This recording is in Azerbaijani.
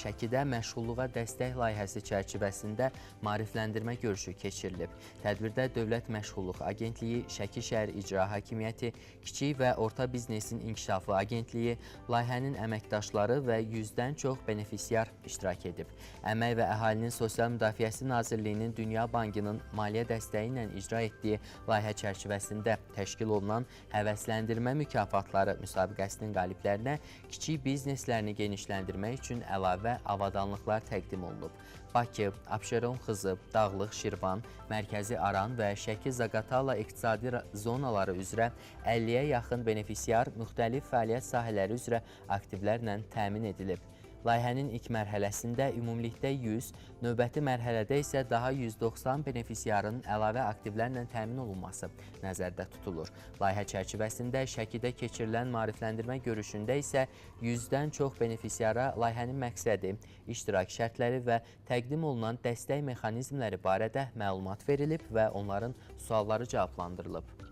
Şəkidə məşğulluğa dəstək layihəsi çərçivəsində maarifləndirmə görüşü keçirilib. Tədbirdə Dövlət Məşğulluq Agentliyi, Şəki şəhər İcra Hakimiyyəti, Kiçik və Orta Biznesin İnkişafı Agentliyi, layihənin əməkdaşları və 100-dən çox benefisiar iştirak edib. Əmək və Əhalinin Sosial Müdafiəsi Nazirliyinin Dünya Bankının maliyyə dəstəyi ilə icra etdiyi layihə çərçivəsində təşkil olunan həvəsləndirmə mükafatları müsabiqəsinin qaliblərinə kiçik bizneslərini genişləndirmək üçün əlavə avadanlıqlar təqdim olunub. Bakı, Abşeron, Xızı, Dağlıq, Şirvan, Mərkəzi Aran və Şəki-Zaqatala iqtisadi zonaları üzrə 50-yə yaxın benefisiar müxtəlif fəaliyyət sahələri üzrə aktivlərlə təmin edilib. Layihənin ilk mərhələsində ümumilikdə 100, növbəti mərhələdə isə daha 190 benefisiarın əlavə aktivlərlə təmin olunması nəzərdə tutulur. Layihə çərçivəsində Şəkidə keçirilən maarifləndirmə görüşündə isə 100-dən çox benefisiara layihənin məqsədi, iştirak şərtləri və təqdim olunan dəstək mexanizmləri barədə məlumat verilib və onların sualları cavablandırılıb.